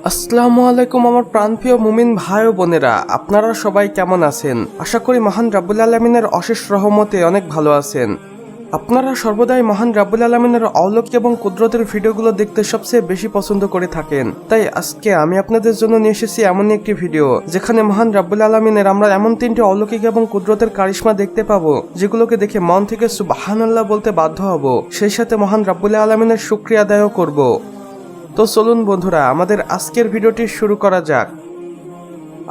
আসসালামু আলাইকুম আমার প্রাণপ্রিয় মুমিন ভাই ও বোনেরা, আপনারা সবাই কেমন আছেন? আশা করি মহান রাব্বুল আলামিনের অশেষ রহমতে অনেক ভালো আছেন। আপনারা সর্বদাই মহান রাব্বুল আলামিনের অলৌকিক এবং কুদরতের ভিডিওগুলো দেখতে সবচেয়ে বেশি পছন্দ করে থাকেন। তাই আজকে আমি আপনাদের জন্য নিয়ে এসেছি এমন একটি ভিডিও যেখানে মহান রাব্বুল আলামিনের আমরা এমন তিনটি অলৌকিক এবং কুদরতের কারিশমা দেখতে পাবো যেগুলোকে দেখে মন থেকে সুবহানাল্লাহ বলতে বাধ্য হব, সেই সাথে মহান রাব্বুল আলামিনের শুকরিয়া আদায়ও করব। তো চলুন বন্ধুরা, আমাদের আজকের ভিডিওটি শুরু করা যাক।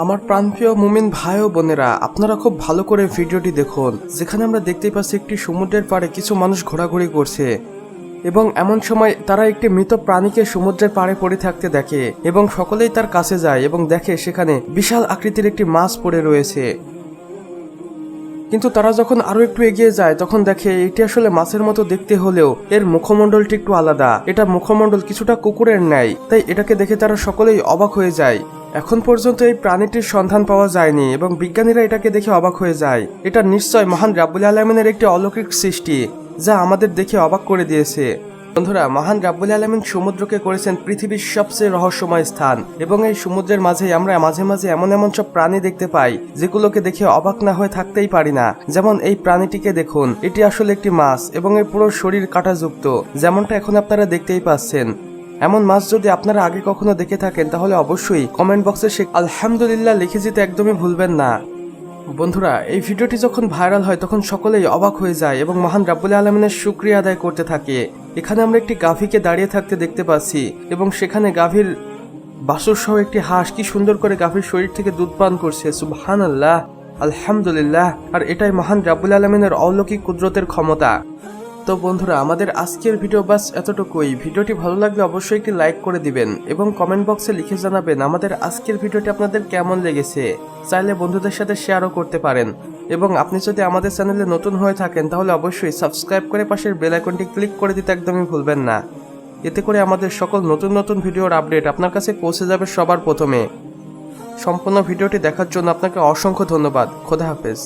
আমার প্রাণপ্রিয় মুমিন ভাই ও বোনেরা, আপনারা খুব ভালো করে ভিডিওটি দেখুন। যেখানে আমরা দেখতেই পাচ্ছি একটি সমুদ্রের পাড়ে কিছু মানুষ ঘোরাঘুরি করছে এবং এমন সময় তারা একটি মৃত প্রাণীকে সমুদ্রের পাড়ে পড়ে থাকতে দেখে এবং সকলেই তার কাছে যায় এবং দেখে সেখানে বিশাল আকৃতির একটি মাছ পড়ে রয়েছে। কিন্তু তারা যখন আরো একটু এগিয়ে যায় তখন দেখে এটি আসলে মাছের মতো দেখতে হলেও এর মুখমণ্ডলটি একটু আলাদা। এটা মুখমণ্ডল কিছুটা কুকুরের ন্যায়, তাই এটাকে দেখে তারা সকলেই অবাক হয়ে যায়। এখন পর্যন্ত এই প্রাণীটির সন্ধান পাওয়া যায়নি এবং বিজ্ঞানীরা এটাকে দেখে অবাক হয়ে যায়। এটা নিশ্চয় মহান রাব্বুল আলামিনের একটি অলৌকিক সৃষ্টি যা আমাদের দেখে অবাক করে দিয়েছে। বন্ধুরা, মহান রাব্বুল আলামিন সমুদ্রকে করেছেন পৃথিবীর সবচেয়ে রহস্যময় স্থান এবং এই সমুদ্রের মাঝে আমরা মাঝে মাঝে এমন এমন সব প্রাণী দেখতে পাই যেগুলোকে দেখে অবাক না হয়ে থাকতেই পারি না। যেমন এই প্রাণীটিকে দেখুন, এটি আসলে একটি মাছ এবং এর পুরো শরীর কাঁটাযুক্ত, যেমনটা এখন আপনারা দেখতেই পাচ্ছেন। এমন মাছ যদি আপনারা আগে কখনো দেখে থাকেন তাহলে অবশ্যই কমেন্ট বক্সে সে আলহামদুলিল্লাহ লিখে যেতে একদমই ভুলবেন না। বন্ধুরা, এই ভিডিওটি যখন ভাইরাল হয় তখন সকলেই অবাক হয়ে যায় এবং মহান রাব্বুল আলামিনের শুকরিয়া আদায় করতে থাকে। এখানে আমরা একটি গাভীকে দাঁড়িয়ে থাকতে দেখতে পাচ্ছি এবং সেখানে গাভীর বাছুর সহ একটি হাঁস কি সুন্দর করে গাভীর শরীর থেকে দুধ পান করছে। সুবহানাল্লাহ, আলহামদুলিল্লাহ। আর এটাই মহান রাব্বুল আলামিনের অলৌকিক কুদরতের ক্ষমতা। তো বন্ধুরা, আমাদের আজকের ভিডিও বাস এতটুকুই। ভিডিওটি ভালো লাগলে অবশ্যই একটি লাইক করে দিবেন এবং কমেন্ট বক্সে লিখে জানাবেন আমাদের আজকের ভিডিওটি আপনাদের কেমন লেগেছে। চাইলে বন্ধুদের সাথে শেয়ারও করতে পারেন এবং আপনি যদি আমাদের চ্যানেলে নতুন হয়ে থাকেন তাহলে অবশ্যই সাবস্ক্রাইব করে পাশের বেল আইকনটি ক্লিক করে দিতে একদমই ভুলবেন না। এতে করে আমাদের সকল নতুন নতুন ভিডিওর আপডেট আপনার কাছে পৌঁছে যাবে সবার প্রথমে। সম্পূর্ণ ভিডিওটি দেখার জন্য আপনাকে অসংখ্য ধন্যবাদ। খোদা হাফেজ।